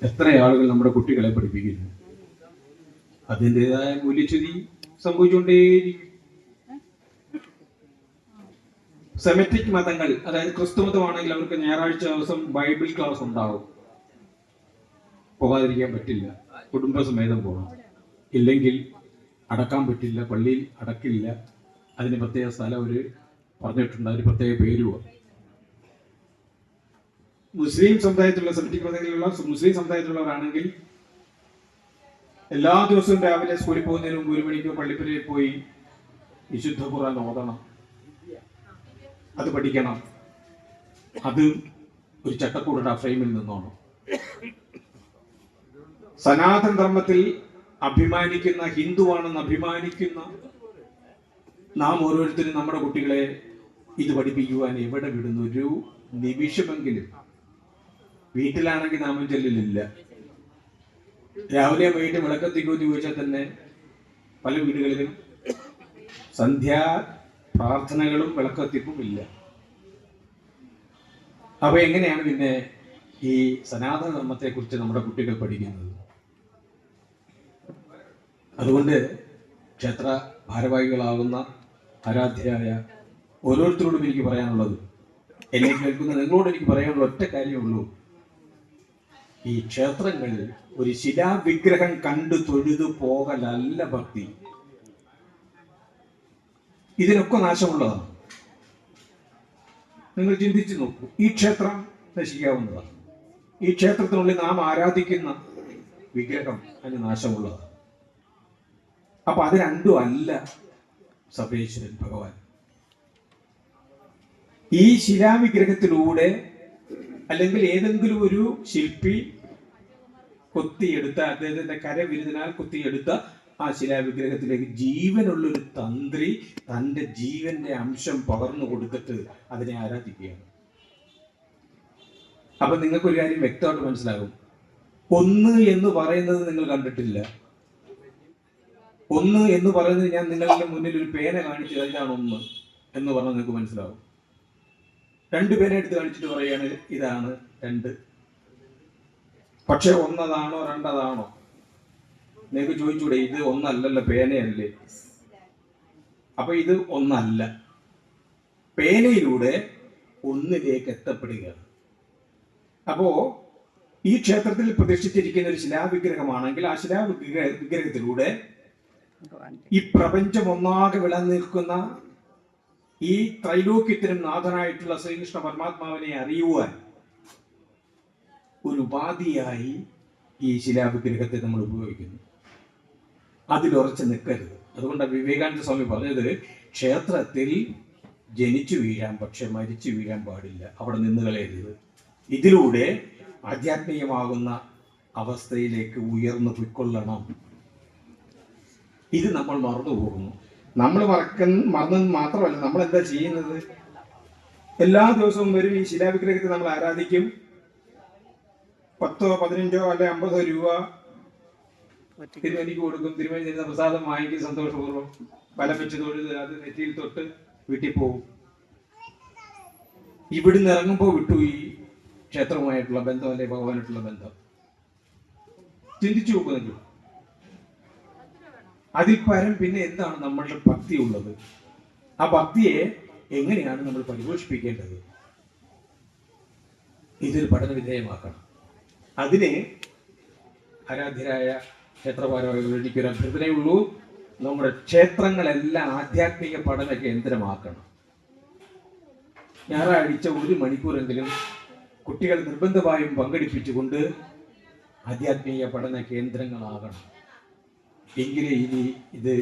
എത്ര ആളുകൾ നമ്മുടെ കുട്ടികളെ പഠിപ്പിക്കുന്നു. അതിൻ്റെതായ മൂല്യച്യുതി സംഭവിച്ചുകൊണ്ടേയിരിക്കും. സെമറ്റിക് മതങ്ങൾ, അതായത് ക്രിസ്തു മതമാണെങ്കിൽ അവർക്ക് ഞായറാഴ്ച ദിവസം ബൈബിൾ ക്ലാസ് ഉണ്ടാവും. പോകാതിരിക്കാൻ പറ്റില്ല, കുടുംബസമേതം പോകണം. ഇല്ലെങ്കിൽ അടക്കാൻ പറ്റില്ല, പള്ളിയിൽ അടക്കില്ല. അതിന് പ്രത്യേക സ്ഥലം അവർ പറഞ്ഞിട്ടുണ്ട്, അതിന് പ്രത്യേക പേരുമാണ്. മുസ്ലിം സമുദായത്തിലുള്ള സെമറ്റിക് മതങ്ങളിലുള്ള മുസ്ലിം സമുദായത്തിലുള്ളവരാണെങ്കിൽ എല്ലാ ദിവസവും രാവിലെ സ്കൂളിൽ പോകുന്നതിന് മുമ്പ് 1 മണിക്ക് പള്ളിപ്പുരയിൽ പോയി വിശുദ്ധ ഖുർആൻ ഓതണം, അത് പഠിക്കണം. അത് ഒരു ചട്ടക്കൂടുള്ള ഫ്രെയിമിൽ നിന്നോണം. സനാതന ധർമ്മത്തിൽ അഭിമാനിക്കുന്ന, ഹിന്ദുവാണെന്ന് അഭിമാനിക്കുന്ന നാം ഓരോരുത്തരും നമ്മുടെ കുട്ടികളെ ഇത് പഠിപ്പിക്കുവാൻ എവിടെ വിടുന്നു? ഒരു നിമിഷമെങ്കിലും. വീട്ടിലാണെങ്കിൽ നാമം ചൊല്ലലില്ല. രാവിലെ വൈകിട്ട് വിളക്കത്തിക്കൂത്തി ചോദിച്ചാൽ തന്നെ പല വീടുകളിലും സന്ധ്യാ പ്രാർത്ഥനകളും വിളക്കത്തിപ്പും ഇല്ല. അപ്പൊ എങ്ങനെയാണ് പിന്നെ ഈ സനാതന ധർമ്മത്തെ കുറിച്ച് നമ്മുടെ കുട്ടികൾ പഠിക്കുന്നത്? അതുകൊണ്ട് ക്ഷേത്ര ഭാരവാഹികളാകുന്ന ആരാധ്യരായ ഓരോരുത്തരോടും എനിക്ക് പറയാനുള്ളത്, എന്നെ കേൾക്കുന്ന നിങ്ങളോട് എനിക്ക് പറയാനുള്ള ഒറ്റ കാര്യമുള്ളൂ. ഈ ക്ഷേത്രങ്ങളിൽ ഒരു ശിലാവിഗ്രഹം കണ്ടു തൊഴുതു പോകലല്ല ഭക്തി. ഇതിനൊക്കെ നാശമുള്ളതാണ്. നിങ്ങൾ ചിന്തിച്ചു നോക്കൂ. ഈ ക്ഷേത്രം നശിക്കാവുന്നതാണ്. ഈ ക്ഷേത്രത്തിനുള്ളിൽ നാം ആരാധിക്കുന്ന വിഗ്രഹം അതിന് നാശമുള്ളതാണ്. അപ്പൊ അത് രണ്ടും അല്ല സർവേശ്വരൻ ഭഗവാൻ. ഈ ശിലാവിഗ്രഹത്തിലൂടെ അല്ലെങ്കിൽ ഏതെങ്കിലും ഒരു ശില്പി കൊത്തിയെടുത്ത, അദ്ദേഹത്തിന്റെ കരവിരുതിനാൽ കൊത്തിയെടുത്ത ആ ശിലാവിഗ്രഹത്തിലേക്ക് ജീവനുള്ളൊരു തന്ത്രി തന്റെ ജീവന്റെ അംശം പകർന്നു കൊടുത്തിട്ട് അതിനെ ആരാധിക്കുകയാണ്. അപ്പൊ നിങ്ങൾക്കൊരു കാര്യം വ്യക്തമായിട്ട് മനസ്സിലാകും. ഒന്ന് എന്ന് പറയുന്നത് നിങ്ങൾ കണ്ടിട്ടില്ല. ഒന്ന് എന്ന് പറയുന്നത് ഞാൻ നിങ്ങളുടെ മുന്നിൽ ഒരു പേന കാണിച്ചത് ഇതാണ് ഒന്ന് എന്ന് പറഞ്ഞാൽ നിങ്ങൾക്ക് മനസ്സിലാവും. 2 പേന എടുത്ത് കാണിച്ചിട്ട് പറയുകയാണ് ഇതാണ് 2. പക്ഷെ ഒന്നതാണോ രണ്ടതാണോ? നിങ്ങൾക്ക് ചോദിച്ചൂടെ? ഇത് ഒന്നല്ലല്ലോ, പേനയല്ലേ? അപ്പൊ ഇത് ഒന്നല്ല. പേനയിലൂടെ ഒന്നിലേക്ക് എത്തപ്പെടുകയാണ്. അപ്പോ ഈ ക്ഷേത്രത്തിൽ പ്രതിഷ്ഠിച്ചിരിക്കുന്ന ഒരു ശിലാവിഗ്രഹമാണെങ്കിൽ ആ വിഗ്രഹത്തിലൂടെ ഈ പ്രപഞ്ചം ഒന്നാകെ വിളനിൽക്കുന്ന ഈ ത്രൈലോക്യത്തിനും നാഥനായിട്ടുള്ള ശ്രീകൃഷ്ണ പരമാത്മാവിനെ അറിയുവാൻ ഒരു ഉപാധിയായി ഈ ശിലാവിഗ്രഹത്തെ നമ്മൾ ഉപയോഗിക്കുന്നു. അതിലുറച്ച് നിൽക്കരുത്. അതുകൊണ്ടാണ് വിവേകാനന്ദ സ്വാമി പറഞ്ഞത്, ക്ഷേത്രത്തിൽ ജനിച്ചു വീഴാം, പക്ഷെ മരിച്ചു വീഴാൻ പാടില്ല, അവിടെ നിന്ന് കളയരുത്. ഇതിലൂടെ ആധ്യാത്മികമാകുന്ന അവസ്ഥയിലേക്ക് ഉയർന്നു പൊയ്ക്കൊള്ളണം. ഇത് നമ്മൾ മറന്നു പോകുന്നു. നമ്മൾ മറന്നത് മാത്രമല്ല, നമ്മൾ എന്താ ചെയ്യുന്നത്? എല്ലാ ദിവസവും വരും ഈ ശിലാവിഗ്രഹത്തെ നമ്മൾ ആരാധിക്കും. 10, 15 അല്ലെ 50 രൂപ തിരുമേനിക്ക് കൊടുക്കും. തിരുമേനി തരുന്ന പ്രസാദം വാങ്ങിക്കും സന്തോഷപൂർവ്വം. വലം വെച്ച് തൊഴുത് അത് നെറ്റിയിൽ തൊട്ട് വീട്ടിൽ പോകും. ഇവിടുന്ന് ഇറങ്ങുമ്പോൾ വിട്ടു ഈ ക്ഷേത്രവുമായിട്ടുള്ള ബന്ധം, അല്ലെ ഭഗവാനായിട്ടുള്ള ബന്ധം. ചിന്തിച്ചു നോക്കുന്നില്ല. അതിൽ പരം പിന്നെ എന്താണ് നമ്മളുടെ ഭക്തി ഉള്ളത്? ആ ഭക്തിയെ എങ്ങനെയാണ് നമ്മൾ പരിപോഷിപ്പിക്കേണ്ടത്? ഇതൊരു പഠന വിധേയമാക്കണം. അതിന് ആരാധ്യരായ ക്ഷേത്രഭാരവാഹികൾ എനിക്കൊരു അഭ്യർത്ഥനയുള്ളൂ. നമ്മുടെ ക്ഷേത്രങ്ങളെല്ലാം ആധ്യാത്മിക പഠന കേന്ദ്രമാക്കണം. ഞായറാഴ്ച 1 മണിക്കൂറെങ്കിലും കുട്ടികളെ നിർബന്ധമായും പങ്കെടുപ്പിച്ചുകൊണ്ട് ആധ്യാത്മിക പഠന കേന്ദ്രങ്ങളാകണം. എങ്കിലേ ഇനി ഇത്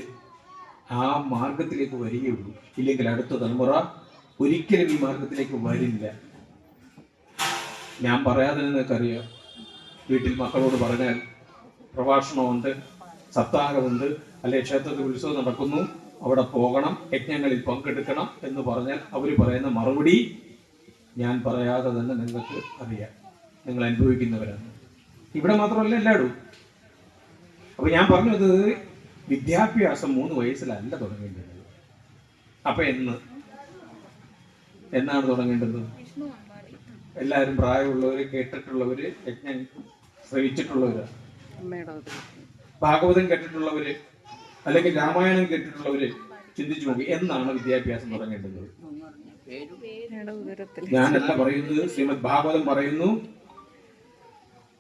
ആ മാർഗത്തിലേക്ക് വരികയുള്ളൂ. ഇല്ലെങ്കിൽ അടുത്ത തലമുറ ഒരിക്കലും ഈ മാർഗത്തിലേക്ക് വരില്ല. ഞാൻ പറയാതെ നിങ്ങൾക്കറിയാം, വീട്ടിൽ മക്കളോട് പറഞ്ഞാൽ പ്രഭാഷണമുണ്ട്, സപ്താഹമുണ്ട്, അല്ലെ ക്ഷേത്രത്തിൽ ഉത്സവം നടക്കുന്നു, അവിടെ പോകണം, യജ്ഞങ്ങളിൽ പങ്കെടുക്കണം എന്ന് പറഞ്ഞാൽ അവർ പറയുന്ന മറുപടി ഞാൻ പറയാതെ തന്നെ നിങ്ങൾക്ക് അറിയാം. നിങ്ങൾ അനുഭവിക്കുന്നവരാണ്. ഇവിടെ മാത്രമല്ല, എല്ലായിടും. അപ്പൊ ഞാൻ പറഞ്ഞത്, വിദ്യാഭ്യാസം 3 വയസ്സിലല്ല തുടങ്ങേണ്ടത്. അപ്പൊ എന്നാണ് തുടങ്ങേണ്ടത്? എല്ലാവരും പ്രായമുള്ളവര്, കേട്ടിട്ടുള്ളവര് യജ്ഞം ശ്രവിച്ചിട്ടുള്ളവര്, ഭാഗവതം കേട്ടിട്ടുള്ളവര്, അല്ലെങ്കിൽ രാമായണം കേട്ടിട്ടുള്ളവര് ചിന്തിച്ചു നോക്കി, എന്നാണ് വിദ്യാഭ്യാസം തുടങ്ങേണ്ടത്? ഞാനല്ല പറയുന്നത്, ശ്രീമദ് ഭാഗവതം പറയുന്നു,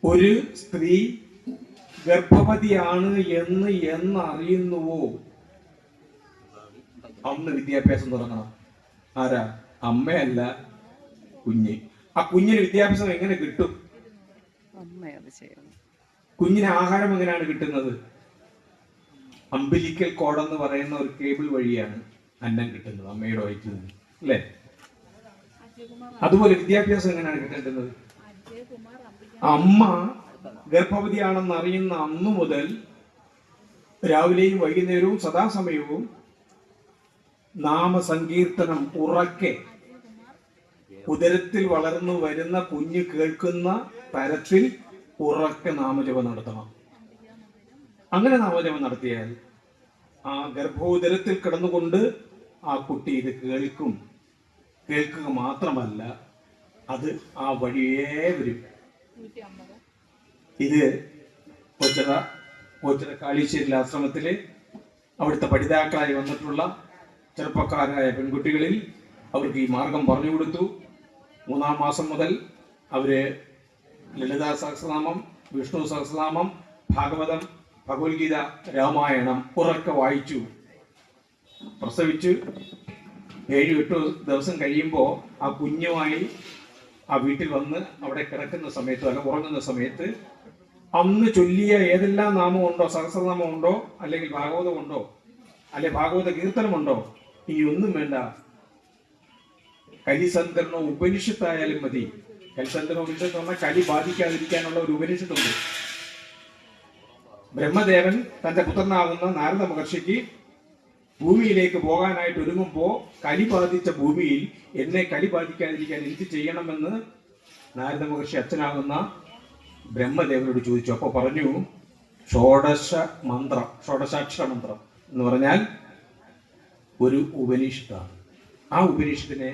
ഒരു സ്ത്രീ ഗർഭവതിയാണ് എന്ന് അറിയുന്നുവോ അന്ന് വിദ്യാഭ്യാസം തുടങ്ങണം. ആരാ? അമ്മയല്ല, കുഞ്ഞ്. ആ കുഞ്ഞിന് വിദ്യാഭ്യാസം എങ്ങനെ കിട്ടും? കുഞ്ഞിന് ആഹാരം എങ്ങനെയാണ് കിട്ടുന്നത്? അംബിലിക്കൽ കോഡെന്ന് പറയുന്ന ഒരു കേബിൾ വഴിയാണ് അന്നം കിട്ടുന്നത്, അമ്മയുടെ വയറ്റിൽ നിന്ന്, അല്ലേ? അതുപോലെ വിദ്യാഭ്യാസം എങ്ങനെയാണ് കിട്ടേണ്ടത്? അമ്മ ഗർഭവതിയാണെന്ന് അറിയുന്ന അന്നു മുതൽ രാവിലെയും വൈകുന്നേരവും സദാസമയവും നാമസങ്കീർത്തനം ഉറക്കെ ഉദരത്തിൽ വളർന്നു വരുന്ന കുഞ്ഞ് കേൾക്കുന്ന തരത്തിൽ ഉറക്കെ നാമജപം നടത്തണം. അങ്ങനെ നാമജപം നടത്തിയാൽ ആ ഗർഭോദരത്തിൽ കിടന്നുകൊണ്ട് ആ കുട്ടി ഇത് കേൾക്കുക മാത്രമല്ല, അത് ആ വഴിയേ വരും. ഇത് കൊച്ചിറ കാളീശ്ശേരി ആശ്രമത്തില് അവിടുത്തെ പഠിതാക്കളായി വന്നിട്ടുള്ള ചെറുപ്പക്കാരായ പെൺകുട്ടികളിൽ അവർക്ക് ഈ മാർഗം പറഞ്ഞു കൊടുത്തു. 3-ാം മാസം മുതൽ അവര് ലളിതാ സഹസ്രനാമം, വിഷ്ണു സഹസ്രനാമം, ഭാഗവതം, ഭഗവത്ഗീത, രാമായണം ഉറക്കെ വായിച്ചു. പ്രസവിച്ച് 7-8 ദിവസം കഴിയുമ്പോൾ ആ കുഞ്ഞുമായി ആ വീട്ടിൽ വന്ന് അവിടെ കിടക്കുന്ന സമയത്ത്, അല്ല ഉറങ്ങുന്ന സമയത്ത്, അന്ന് ചൊല്ലിയ ഏതെല്ലാം നാമം ഉണ്ടോ, സഹസ്രനാമം ഉണ്ടോ, അല്ലെങ്കിൽ ഭാഗവതം ഉണ്ടോ, അല്ലെ ഭാഗവത കീർത്തനമുണ്ടോ, ഇനി ഒന്നും വേണ്ട, കലിസന്ധരണോ ഉപനിഷത്തായാലും മതി. കലിസന്ധരണ ഉപനിഷത്ത് പറഞ്ഞാൽ കലി ബാധിക്കാതിരിക്കാനുള്ള ഒരു ഉപനിഷത്തുണ്ട്. ബ്രഹ്മദേവൻ തന്റെ പുത്രനാകുന്ന നാരദ മഹർഷിക്ക് ഭൂമിയിലേക്ക് പോകാനായിട്ട് ഒരുങ്ങുമ്പോ കലി ബാധിച്ച ഭൂമിയിൽ എന്നെ കലി ബാധിക്കാതിരിക്കാൻ എന്ത് ചെയ്യണമെന്ന് നാരദ മഹർഷി അച്ഛനാകുന്ന ബ്രഹ്മദേവനോട് ചോദിച്ചു. അപ്പൊ പറഞ്ഞു, ഷോഡശാക്ഷര മന്ത്രം എന്ന് പറഞ്ഞാൽ ഒരു ഉപനിഷത്താണ്. ആ ഉപനിഷത്തിനെ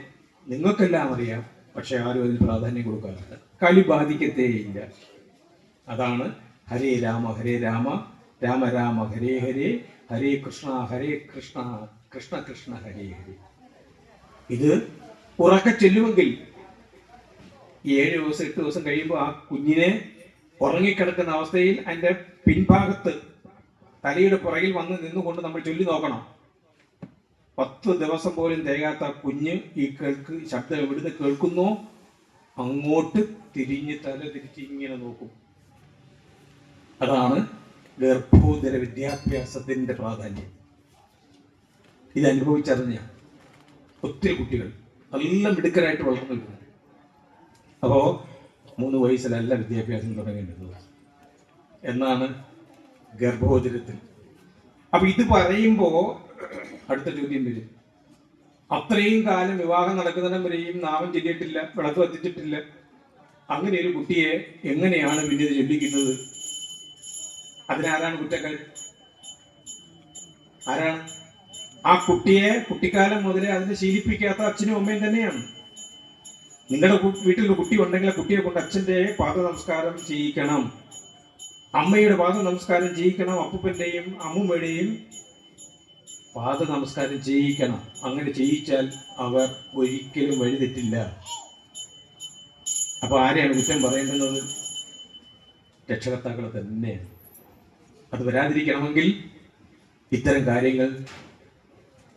നിങ്ങൾക്കെല്ലാം അറിയാം, പക്ഷെ ആരും അതിന് പ്രാധാന്യം കൊടുക്കാറില്ല. കലി ബാധിക്കത്തേയില്ല. അതാണ് ഹരേ രാമ രാമ രാമ ഹരേ ഹരേ, ഹരേ കൃഷ്ണ കൃഷ്ണ കൃഷ്ണ ഹരേ ഹരേ. ഇത് ഉറക്കെ ചെല്ലുമെങ്കിൽ 7 ദിവസം 8 ദിവസം കഴിയുമ്പോൾ ആ കുഞ്ഞിനെ ഉറങ്ങിക്കിടക്കുന്ന അവസ്ഥയിൽ അതിന്റെ പിൻഭാഗത്ത് തലയുടെ പുറകിൽ വന്ന് നിന്നുകൊണ്ട് നമ്മൾ ചൊല്ലി നോക്കണം. 10 ദിവസം പോലും തികയാത്ത കുഞ്ഞ് ഈ ശബ്ദം എവിടുന്ന് കേൾക്കുന്നോ അങ്ങോട്ട് തിരിഞ്ഞ് തല തിരിച്ച് ഇങ്ങനെ നോക്കും. അതാണ് ഗർഭോദര വിദ്യാഭ്യാസത്തിന്റെ പ്രാധാന്യം. ഇത് അനുഭവിച്ചറിഞ്ഞ ഒത്തിരി കുട്ടികൾ നല്ല മിടുക്കരായിട്ട് വളർന്നു വരുന്നു. അപ്പോ 3 വയസ്സിലല്ല വിദ്യാഭ്യാസം തുടങ്ങേണ്ടത്, എന്നാണ് ഗർഭോദരത്തിൽ. അപ്പൊ ഇത് പറയുമ്പോ അടുത്ത ചോദ്യം വരും, അത്രയും കാലം വിവാഹം നടക്കുന്നിടം വരെയും നാമം ചൊല്ലിയിട്ടില്ല, വിളക്ക് കത്തിച്ചിട്ടില്ല, അങ്ങനെ ഒരു കുട്ടിയെ എങ്ങനെയാണ് പിന്നീട് ചൊല്ലിക്കുന്നത്? അതിനാരാണ് കുറ്റക്കാരൻ? ആരാണ്? ആ കുട്ടിയെ കുട്ടിക്കാലം മുതലേ അതിനെ ശീലിപ്പിക്കാത്ത അച്ഛനും അമ്മയും തന്നെയാണ്. നിങ്ങളുടെ വീട്ടിൽ കുട്ടി ഉണ്ടെങ്കിൽ ആ കുട്ടിയെ കൊണ്ട് അച്ഛന്റെ പാദ നമസ്കാരം ചെയ്യിക്കണം, അമ്മയുടെ പാദ നമസ്കാരം ചെയ്യിക്കണം, അപ്പൂപ്പന്റെയും അമ്മൂമ്മയുടെയും പാദ നമസ്കാരം ചെയ്യിക്കണം. അങ്ങനെ ചെയ്യിച്ചാൽ അവർ ഒരിക്കലും വഴിതെറ്റില്ല. അപ്പൊ ആരെയാണ് കുറ്റം പറയേണ്ടുന്നത്? രക്ഷകർത്താക്കളെ തന്നെയാണ്. അത് വരാതിരിക്കണമെങ്കിൽ ഇത്തരം കാര്യങ്ങൾ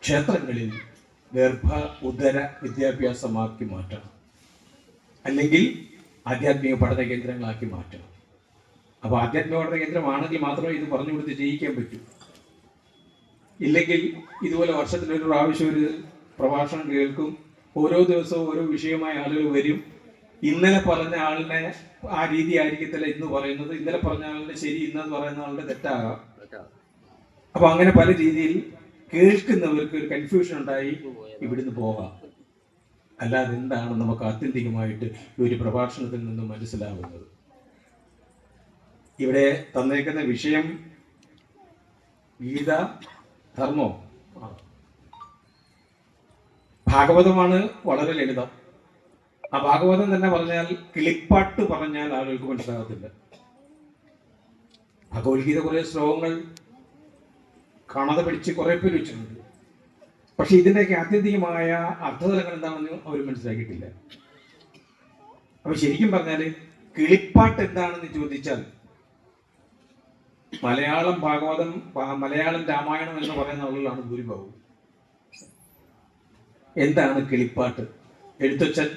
ക്ഷേത്രങ്ങളിൽ ഉദര വിദ്യാഭ്യാസമാക്കി മാറ്റണം, അല്ലെങ്കിൽ ആധ്യാത്മിക പഠന കേന്ദ്രങ്ങളാക്കി മാറ്റണം. അപ്പൊ ആധ്യാത്മിക പഠന കേന്ദ്രമാണെങ്കിൽ മാത്രമേ ഇത് പറഞ്ഞു കൊടുത്ത് ചെയ്യിക്കാൻ പറ്റൂ. ഇല്ലെങ്കിൽ ഇതുപോലെ വർഷത്തിലൊരു പ്രാവശ്യം ഒരു പ്രഭാഷണം കേൾക്കും, ഓരോ ദിവസവും ഓരോ വിഷയമായ ആളുകൾ വരും. ഇന്നലെ പറഞ്ഞ ആളിനെ ആ രീതി ആയിരിക്കത്തില്ല ഇന്ന് പറയുന്നത്, ഇന്നലെ പറഞ്ഞ ആളിനെ ശരി ഇന്നെന്ന് പറയുന്ന ആളുടെ തെറ്റാകാം. അപ്പൊ അങ്ങനെ പല രീതിയിൽ കേൾക്കുന്നവർക്ക് ഒരു കൺഫ്യൂഷൻ ഉണ്ടായി ഇവിടുന്ന് പോകാം. അല്ലാതെ എന്താണ് നമുക്ക് ആത്യന്തികമായിട്ട് ഈ ഒരു പ്രഭാഷണത്തിൽ നിന്ന് മനസ്സിലാവുന്നത്? ഇവിടെ തന്നേക്കുന്ന വിഷയം ഗീത, ധർമ്മോ, ഭാഗവതമാണ്. വളരെ ലളിതം. ആ ഭാഗവതം തന്നെ പറഞ്ഞാൽ കിളിപ്പാട്ട് പറഞ്ഞാൽ ആളുകൾക്ക് മനസ്സിലാകത്തില്ല. ഭഗവത്ഗീത കുറെ ശ്ലോകങ്ങൾ കാണാതെ പഠിച്ച് കുറെ പേര് വെച്ചിട്ടുണ്ട്. പക്ഷെ ഇതിൻ്റെയൊക്കെ ആത്യന്തികമായ അർത്ഥതലങ്ങൾ എന്താണെന്ന് അവർ മനസ്സിലാക്കിയിട്ടില്ല. അപ്പൊ ശരിക്കും പറഞ്ഞാൽ കിളിപ്പാട്ട് എന്താണെന്ന് ചോദിച്ചാൽ മലയാളം ഭാഗവതം, മലയാളം രാമായണം എന്ന് പറയുന്ന ആളുകളാണ് ഭൂരിഭാഗവും. എന്താണ് കിളിപ്പാട്ട്? എഴുത്തച്ഛൻ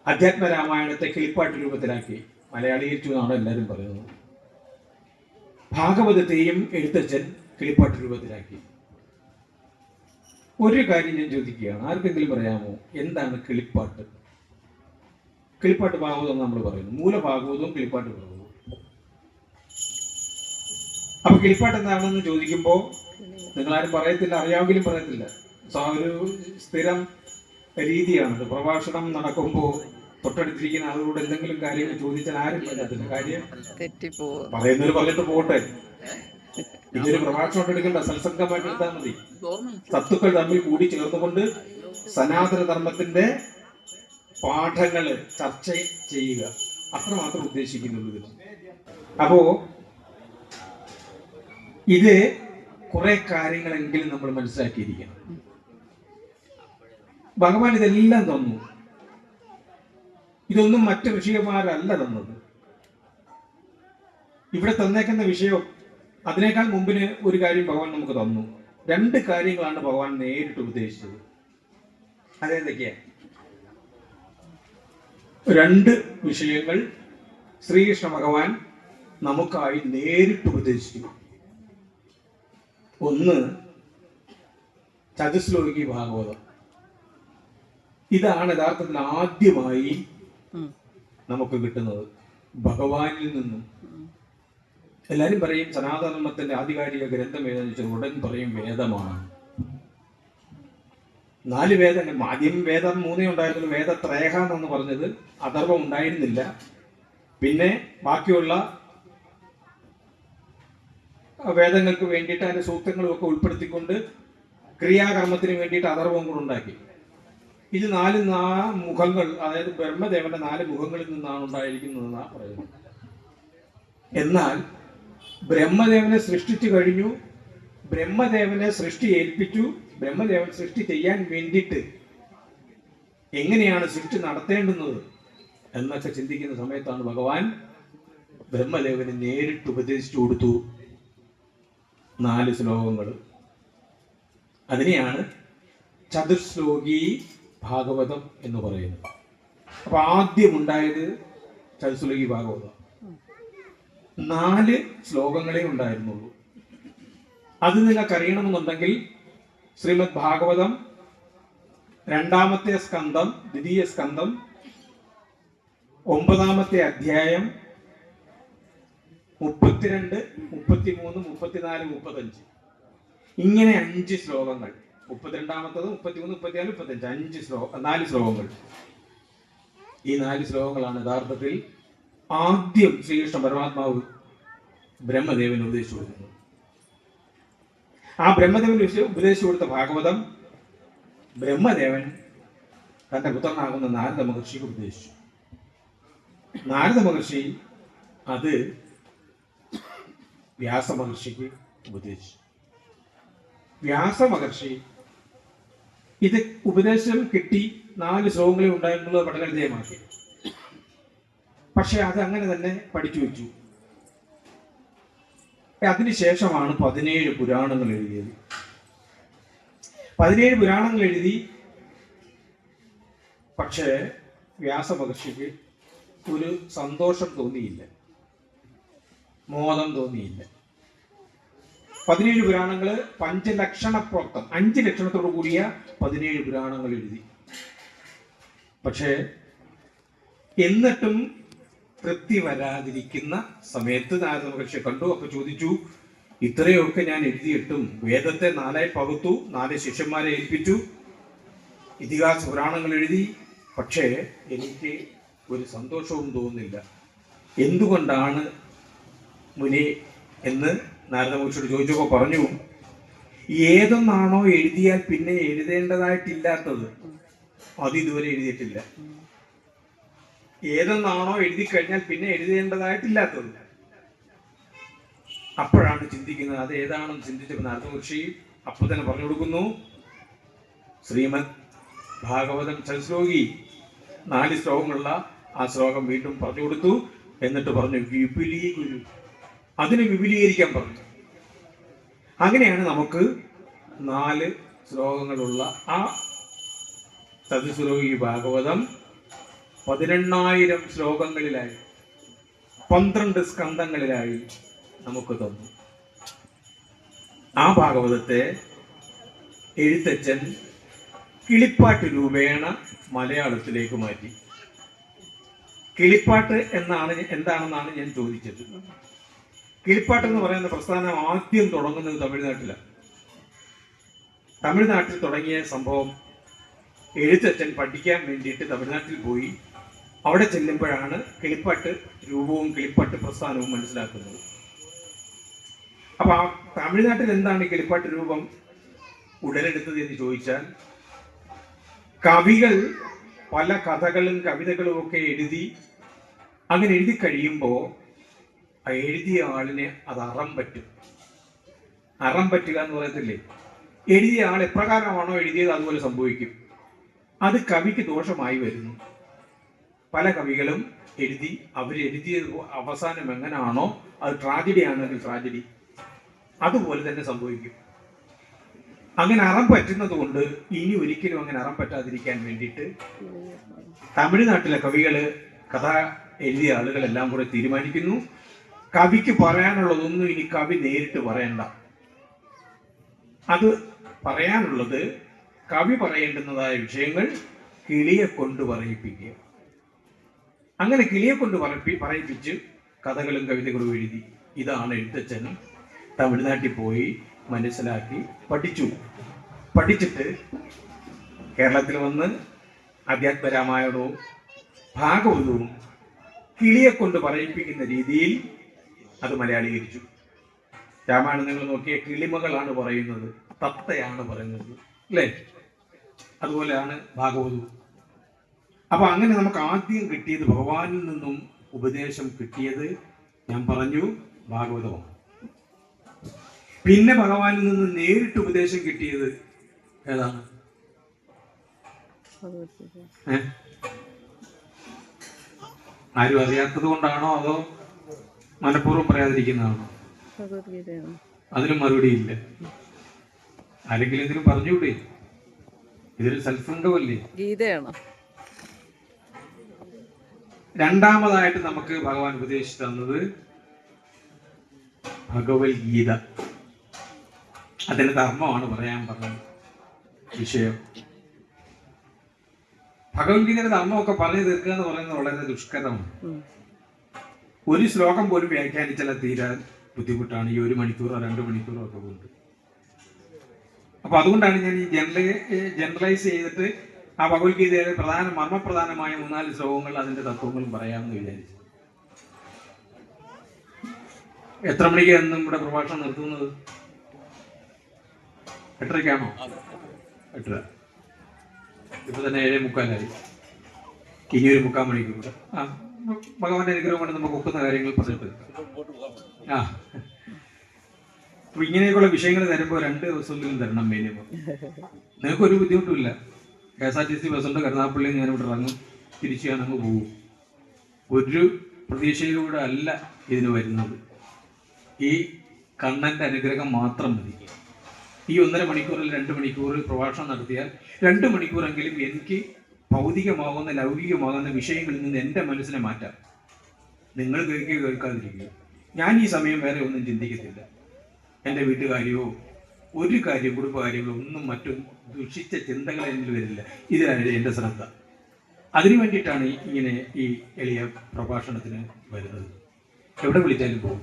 അധ്യാത്മ രാമായണത്തെ കിളിപ്പാട്ട് രൂപത്തിലാക്കി മലയാളീകരിച്ചു എന്നാണ് എല്ലാവരും പറയുന്നത്. ഭാഗവതത്തെയും എഴുത്തച്ഛൻ കിളിപ്പാട്ട് രൂപത്തിലാക്കി. ഒരു കാര്യം ഞാൻ ചോദിക്കുകയാണ്, ആർക്കെങ്കിലും പറയാമോ എന്താണ് കിളിപ്പാട്ട്? കിളിപ്പാട്ട് ഭാഗവതം നമ്മൾ പറയുന്നു, മൂലഭാഗവതവും കിളിപ്പാട്ട് ഭാഗവതവും. അപ്പൊ കിളിപ്പാട്ട് എന്താണെന്ന് ചോദിക്കുമ്പോൾ നിങ്ങളാരും പറയത്തില്ല, അറിയാമെങ്കിലും പറയത്തില്ല. ഒരു സ്ഥിരം രീതിയാണത്. പ്രഭാഷണം നടക്കുമ്പോൾ തൊട്ടടുത്തിരിക്കുന്ന ആളുകളോട് എന്തെങ്കിലും കാര്യങ്ങൾ ചോദിച്ചാൽ ആരും പറയത്തില്ല. കാര്യം പറയുന്നവര് പറഞ്ഞിട്ട് പോട്ടെ, ഇതൊരു പ്രഭാഷണം എടുക്കേണ്ട, സത്സംഗമായിട്ട് എടുത്താൽ മതി. സത്തുക്കൾ തമ്മിൽ കൂടി ചേർന്നുകൊണ്ട് സനാതന ധർമ്മത്തിന്റെ പാഠങ്ങള് ചർച്ച ചെയ്യുക, അത്രമാത്രം ഉദ്ദേശിക്കുന്നുള്ളൂ. അപ്പോ ഇത് കുറെ കാര്യങ്ങളെങ്കിലും നമ്മൾ മനസ്സിലാക്കിയിരിക്കണം. ഭഗവാൻ ഇതെല്ലാം തന്നു. ഇതൊന്നും മറ്റു ഋഷികന്മാരല്ല തന്നത്. ഇവിടെ തന്നേക്കുന്ന വിഷയം അതിനേക്കാൾ മുമ്പിന് ഒരു കാര്യം ഭഗവാൻ നമുക്ക് തന്നു. 2 കാര്യങ്ങളാണ് ഭഗവാൻ നേരിട്ട് ഉപദേശിച്ചത്. അതേതൊക്കെയാ? 2 വിഷയങ്ങൾ ശ്രീകൃഷ്ണ ഭഗവാൻ നമുക്കായി നേരിട്ട് ഉപദേശിച്ചു. ഒന്ന് ചതുശ്ലോകി ഭാഗവതം. ഇതാണ് യഥാർത്ഥത്തിൽ ആദ്യമായി നമുക്ക് കിട്ടുന്നത് ഭഗവാനിൽ നിന്നും. എല്ലാരും പറയും സനാതനധർമ്മത്തിന്റെ ആധികാരിക ഗ്രന്ഥം ഏതെന്ന് വെച്ചാൽ ഉടൻ പറയും വേദമാണ്. 4 വേദങ്ങൾ. ആദ്യം വേദം 3 ഉണ്ടായിരുന്നു. വേദത്രേഹ എന്ന് പറഞ്ഞത് അഥർവം ഉണ്ടായിരുന്നില്ല. പിന്നെ ബാക്കിയുള്ള വേദങ്ങൾക്ക് വേണ്ടിയിട്ട് അതിന്റെ സൂക്തങ്ങളും ഒക്കെ ഉൾപ്പെടുത്തിക്കൊണ്ട് ക്രിയാകർമ്മത്തിന് വേണ്ടിയിട്ട് അഥർവം കൂടെ ഉണ്ടാക്കി. ഇത് 4 മുഖങ്ങൾ, അതായത് ബ്രഹ്മദേവന്റെ 4 മുഖങ്ങളിൽ നിന്നാണ് ഉണ്ടായിരിക്കുന്നതെന്നാണ് പറയുന്നത്. എന്നാൽ ബ്രഹ്മദേവനെ സൃഷ്ടിച്ചു കഴിഞ്ഞു, ബ്രഹ്മദേവനെ സൃഷ്ടി ഏൽപ്പിച്ചു. ബ്രഹ്മദേവൻ സൃഷ്ടി ചെയ്യാൻ വേണ്ടിയിട്ട് എങ്ങനെയാണ് സൃഷ്ടി നടത്തേണ്ടുന്നത് എന്നൊക്കെ ചിന്തിക്കുന്ന സമയത്താണ് ഭഗവാൻ ബ്രഹ്മദേവന് നേരിട്ട് ഉപദേശിച്ചു കൊടുത്തു 4 ശ്ലോകങ്ങൾ. അതിനെയാണ് ചതുശ്ലോകി ഭാഗവതം എന്ന് പറയുന്നത്. അപ്പൊ ആദ്യം ഉണ്ടായത് ചതുശ്ലോകി ഭാഗവതം. 4 ശ്ലോകങ്ങളെ ഉണ്ടായിരുന്നുള്ളൂ. അത് നിങ്ങൾക്ക് അറിയണമെന്നുണ്ടെങ്കിൽ ശ്രീമദ് ഭാഗവതം 2-ാമത്തെ സ്കന്ധം, ദ്വിതീയ സ്കന്ധം 9-ാമത്തെ അധ്യായം 32, 33, 34, 35 ഇങ്ങനെ 5 ശ്ലോകങ്ങൾ. 32-ാമത്തത് 33, 34, 35 4 ശ്ലോകങ്ങൾ. ഈ 4 ശ്ലോകങ്ങളാണ് യഥാർത്ഥത്തിൽ ആദ്യം ശ്രീകൃഷ്ണ പരമാത്മാവ് ബ്രഹ്മദേവന് ഉപദേശിച്ചു കൊടുക്കുന്നത്. ആ ബ്രഹ്മദേവന് ഉപദേശിച്ചു കൊടുത്ത ഭാഗവതം ബ്രഹ്മദേവൻ തന്റെ പുത്രനാകുന്ന നാരദ മഹർഷിക്ക് ഉപദേശിച്ചു. നാരദ മഹർഷി അത് വ്യാസ മഹർഷിക്ക് ഉപദേശിച്ചു. വ്യാസ മഹർഷി ഇത് ഉപദേശം കിട്ടി 4 ശ്ലോകങ്ങളെ ഉണ്ടായിരുന്നുള്ളത് പഠനവിധേയമാക്കി. പക്ഷെ അത് അങ്ങനെ തന്നെ പഠിച്ചു വെച്ചു. അതിനുശേഷമാണ് 17 പുരാണങ്ങൾ എഴുതിയത്. 17 പുരാണങ്ങൾ എഴുതി. പക്ഷേ വ്യാസ മഹർഷിക്ക് ഒരു സന്തോഷം തോന്നിയില്ല, മോദം തോന്നിയില്ല. 17 പുരാണങ്ങള് പഞ്ചലക്ഷണപ്രോക്തം, 5 ലക്ഷണത്തോടു കൂടിയ 17 പുരാണങ്ങൾ എഴുതി. പക്ഷേ എന്നിട്ടും തൃപ്തി വരാതിരിക്കുന്ന സമയത്ത് നാരദ മഹർഷിയെ കണ്ടു. അപ്പൊ ചോദിച്ചു, ഇത്രയൊക്കെ ഞാൻ എഴുതിയിട്ടും വേദത്തെ 4 പകുത്തു, 4 ശിഷ്യന്മാരെ ഏൽപ്പിച്ചു, ഇതിഹാസ പുരാണങ്ങൾ എഴുതി, പക്ഷേ എനിക്ക് ഒരു സന്തോഷവും തോന്നുന്നില്ല. എന്തുകൊണ്ടാണ് മുനി എന്ന് നാരദ മഹർഷിയോട് ചോദിച്ചപ്പോൾ പറഞ്ഞു, ഏതൊന്നാണോ എഴുതിയാൽ പിന്നെ എഴുതേണ്ടതായിട്ടില്ലാത്തത് അത് ഇതുവരെ എഴുതിയിട്ടില്ല. ഏതൊന്നാണോ എഴുതി കഴിഞ്ഞാൽ പിന്നെ എഴുതേണ്ടതായിട്ടില്ലാത്തത് അപ്പോഴാണ് ചിന്തിക്കുന്നത് അത് ഏതാണെന്ന് ചിന്തിച്ചപ്പോൾ നാരദമഹർഷി അപ്പോൾ തന്നെ പറഞ്ഞു കൊടുക്കുന്നു, ശ്രീമദ് ഭാഗവതം ചതുശ്ലോകി 4 ശ്ലോകങ്ങളുള്ള ആ ശ്ലോകം വീണ്ടും പറഞ്ഞു കൊടുത്തു. എന്നിട്ട് പറഞ്ഞു വിപുലീകുരു, അതിനെ വിപുലീകരിക്കാൻ പറഞ്ഞു. അങ്ങനെയാണ് നമുക്ക് 4 ശ്ലോകങ്ങളുള്ള ആ ചതുശ്ലോകി ഭാഗവതം 18,000 ശ്ലോകങ്ങളിലായി 12 സ്കന്ധങ്ങളിലായി നമുക്ക് തന്നു. ആ ഭാഗവതത്തെ എഴുത്തച്ഛൻ കിളിപ്പാട്ട് രൂപേണ മലയാളത്തിലേക്ക് മാറ്റി. കിളിപ്പാട്ട് എന്താണെന്നാണ് ഞാൻ ചോദിച്ചത്. കിളിപ്പാട്ട് എന്ന് പറയുന്ന പ്രസ്ഥാനം ആദ്യം തുടങ്ങുന്നത് തമിഴ്നാട്ടിലാണ്. തമിഴ്നാട്ടിൽ തുടങ്ങിയ സംഭവം എഴുത്തച്ഛൻ പഠിക്കാൻ വേണ്ടിയിട്ട് തമിഴ്നാട്ടിൽ പോയി. അവിടെ ചെല്ലുമ്പോഴാണ് കിളിപ്പാട്ട് രൂപവും കിളിപ്പാട്ട് പ്രസ്ഥാനവും മനസ്സിലാക്കുന്നത്. അപ്പൊ ആ തമിഴ്നാട്ടിൽ എന്താണ് കിളിപ്പാട്ട് രൂപം ഉടലെടുത്തത് എന്ന് ചോദിച്ചാൽ, കവികൾ പല കഥകളും കവിതകളും ഒക്കെ എഴുതി, അങ്ങനെ എഴുതി കഴിയുമ്പോൾ ആ എഴുതിയ ആളിനെ അത് അറം പറ്റും. അറം പറ്റുക എന്ന് പറയത്തില്ലേ, എഴുതിയ ആൾ എപ്രകാരമാണോ എഴുതിയത് അതുപോലെ സംഭവിക്കും. അത് കവിക്ക് ദോഷമായി വരുന്നു. പല കവികളും അവരെഴുതിയത് അവസാനം എങ്ങനെയാണോ, അത് ട്രാജഡി ആണെങ്കിൽ ട്രാജഡി അതുപോലെ തന്നെ സംഭവിക്കും. അങ്ങനെ അറം പറ്റുന്നത് കൊണ്ട് ഇനി ഒരിക്കലും അങ്ങനെ അറം പറ്റാതിരിക്കാൻ വേണ്ടിയിട്ട് തമിഴ്നാട്ടിലെ കവികള്, കഥ എഴുതിയ ആളുകളെല്ലാം കൂടെ തീരുമാനിക്കുന്നു, കവിക്ക് പറയാനുള്ളതൊന്നും ഇനി കവി നേരിട്ട് പറയണ്ട. അത് പറയാനുള്ളത്, കവി പറയേണ്ടുന്നതായ വിഷയങ്ങൾ കിളിയെ കൊണ്ട് പറയിപ്പിക്കുക. അങ്ങനെ കിളിയെ കൊണ്ട് പറയിപ്പിച്ച് കഥകളും കവിതകളും എഴുതി. ഇതാണ് എഴുത്തച്ഛൻ തമിഴ്നാട്ടിൽ പോയി മനസ്സിലാക്കി പഠിച്ചിട്ട് കേരളത്തിൽ വന്ന് അധ്യാത്മരാമായണവും ഭാഗവതവും കിളിയെ കൊണ്ട് പറയിപ്പിക്കുന്ന രീതിയിൽ അത് മലയാളീകരിച്ചു. രാമായണം നിങ്ങൾ നോക്കിയ കിളിമകളാണ് പറയുന്നത്, തത്തയാണ് പറയുന്നത്, അല്ലേ? അതുപോലെയാണ് ഭാഗവതവും. അപ്പൊ അങ്ങനെ നമുക്ക് ആദ്യം കിട്ടിയത്, ഭഗവാനിൽ നിന്നും ഉപദേശം കിട്ടിയത്, ഞാൻ പറഞ്ഞു, ഭാഗവതമാണ്. പിന്നെ ഭഗവാനിൽ നിന്ന് നേരിട്ട് ഉപദേശം കിട്ടിയത് ഏതാണ്? ആരും അറിയാത്തത് കൊണ്ടാണോ അതോ മനഃപൂർവ്വം പറയാതിരിക്കുന്നതാണോ? അതിനും മറുപടിയില്ല. ആരെങ്കിലും ഇതിനും പറഞ്ഞുകൂടെ? ഇതൊരു സത്സംഗമല്ലേ, ഗീതയാണോ? രണ്ടാമതായിട്ട് നമുക്ക് ഭഗവാൻ ഉപദേശിച്ചു തന്നത് ഭഗവത്ഗീത. അതിന്റെ ധർമ്മമാണ് പറയാൻ പറഞ്ഞത് വിഷയം. ഭഗവത്ഗീതയുടെ ധർമ്മമൊക്കെ പറഞ്ഞു തീർക്കുക എന്ന് പറയുന്നത് വളരെ ദുഷ്കരമാണ്. ഒരു ശ്ലോകം പോലും വ്യാഖ്യാനിച്ചാൽ തീരാൻ ബുദ്ധിമുട്ടാണ്, ഈ 1 മണിക്കൂറോ 2 മണിക്കൂറോ ഒക്കെ കൊണ്ട്. അപ്പൊ അതുകൊണ്ടാണ് ഞാൻ ഈ ജനറലൈസ് ചെയ്തിട്ട് ആ ഭഗവത്ഗീതയിലെ മർമ്മപ്രധാനമായ 3-4 ശ്ലോകങ്ങൾ അതിന്റെ തത്വങ്ങളും പറയാമെന്ന് വിചാരിച്ചു. എത്ര മണിക്കാണ് നമ്മുടെ പ്രഭാഷണം നിർത്തുന്നത്? 8:30-ക്കാണോ? 8:30. ഇപ്പൊ തന്നെ 7:45. ഇനി ഒരു 3/4 മണിക്കൂർ. ഭഗവാന്റെ അനുഗ്രഹം കൊണ്ട് നമുക്ക് ഒക്കുന്ന കാര്യങ്ങൾ പറഞ്ഞിട്ട് അപ്പൊ ഇങ്ങനെയൊക്കെയുള്ള വിഷയങ്ങൾ തരുമ്പോൾ 2 ദിവസമെങ്കിലും തരണം മിനിമം. നിങ്ങൾക്കൊരു ബുദ്ധിമുട്ടുമില്ല. KSRTC ബസ്സുണ്ട്, കരുനാഗപ്പള്ളിയിൽ ഞാനിവിടെ ഇറങ്ങും, തിരിച്ചു ഞാൻ അങ്ങ് പോകും. ഒരു പ്രതീക്ഷയിലൂടെ അല്ല ഇതിന് വരുന്നത്. ഈ കണ്ണന്റെ അനുഗ്രഹം മാത്രം മതി. ഈ 1.5 മണിക്കൂറിൽ 2 മണിക്കൂർ പ്രഭാഷണം നടത്തിയാൽ 2 മണിക്കൂറെങ്കിലും എനിക്ക് ഭൗതികമാകുന്ന ലൗകികമാകുന്ന വിഷയങ്ങളിൽ നിന്ന് എൻ്റെ മനസ്സിനെ മാറ്റാം. നിങ്ങൾ കേൾക്കാതിരിക്കുക. ഞാൻ ഈ സമയം വേറെ ഒന്നും ചിന്തിക്കത്തില്ല. എൻ്റെ വീട്ടുകാര്യമോ ഒരു കാര്യം, കുടുംബകാര്യങ്ങളോ ഒന്നും മറ്റും ദുഷിച്ച ചിന്തകൾ എന്നിൽ വരില്ല. ഇതിലാണ് എൻ്റെ ശ്രദ്ധ. അതിനു വേണ്ടിയിട്ടാണ് ഇങ്ങനെ ഈ എളിയ പ്രഭാഷണത്തിന് വരുന്നത്. എവിടെ വിളിച്ചാലും പോകും,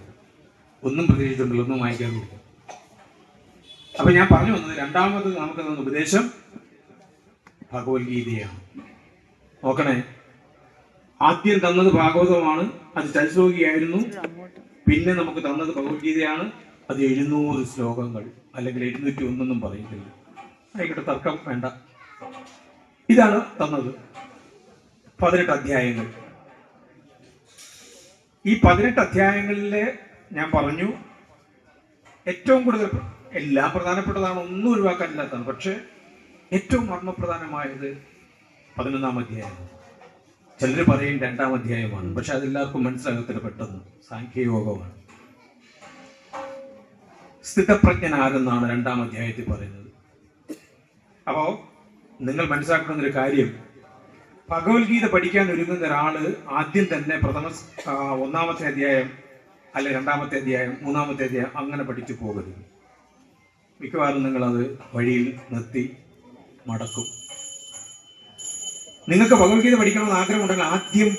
ഒന്നും പ്രതീക്ഷിച്ചിട്ടുണ്ടല്ലോ, ഒന്നും വായിക്കാറില്ല. അപ്പൊ ഞാൻ പറഞ്ഞു വന്നത്, രണ്ടാമത് നമുക്ക് തന്ന ഉപദേശം ഭഗവത്ഗീതയാണ്. നോക്കണേ, ആദ്യം തന്നത് ഭാഗവതമാണ്, അത് ചതുശ്ലോകിയായിരുന്നു. പിന്നെ നമുക്ക് തന്നത് ഭഗവത്ഗീതയാണ്, അത് 700 ശ്ലോകങ്ങൾ, അല്ലെങ്കിൽ 701 പറയുന്നില്ല. ആയിക്കോട്ടെ, തർക്കം വേണ്ട. ഇതാണ് തന്നത്. 18 അധ്യായങ്ങൾ. ഈ 18 അധ്യായങ്ങളിലെ ഞാൻ പറഞ്ഞു ഏറ്റവും കൂടുതൽ എല്ലാം പ്രധാനപ്പെട്ടതാണ്, ഒന്നും ഒഴിവാക്കാനില്ലാത്തതാണ്. പക്ഷേ ഏറ്റവും മർമ്മപ്രധാനമായത് 11-ാം അധ്യായം. ചിലർ പറയും 2-ാം അധ്യായമാണ്, പക്ഷെ അതെല്ലാവർക്കും മനസ്സിലാകത്തില്ല പെട്ടെന്ന്. സാഖ്യയോഗമാണ്. സ്ഥിതപ്രജ്ഞനാരെന്നാണ് 2-ാം അധ്യായത്തിൽ പറയുന്നത്. അപ്പോൾ നിങ്ങൾ മനസ്സിലാക്കുന്ന ഒരു കാര്യം, ഭഗവത്ഗീത പഠിക്കാൻ ഒരുങ്ങുന്ന ഒരാള് ആദ്യം തന്നെ 1-ാമത്തെ അധ്യായം അല്ലെ 2-ാമത്തെ അധ്യായം 3-ാമത്തെ അധ്യായം അങ്ങനെ പഠിച്ചു പോകരുത്. മിക്കവാറും നിങ്ങളത് വഴിയിൽ നിർത്തി മടക്കും. നിങ്ങൾക്ക് ഭഗവത്ഗീത പഠിക്കണമെന്ന് ആഗ്രഹമുണ്ടെങ്കിൽ ആദ്യം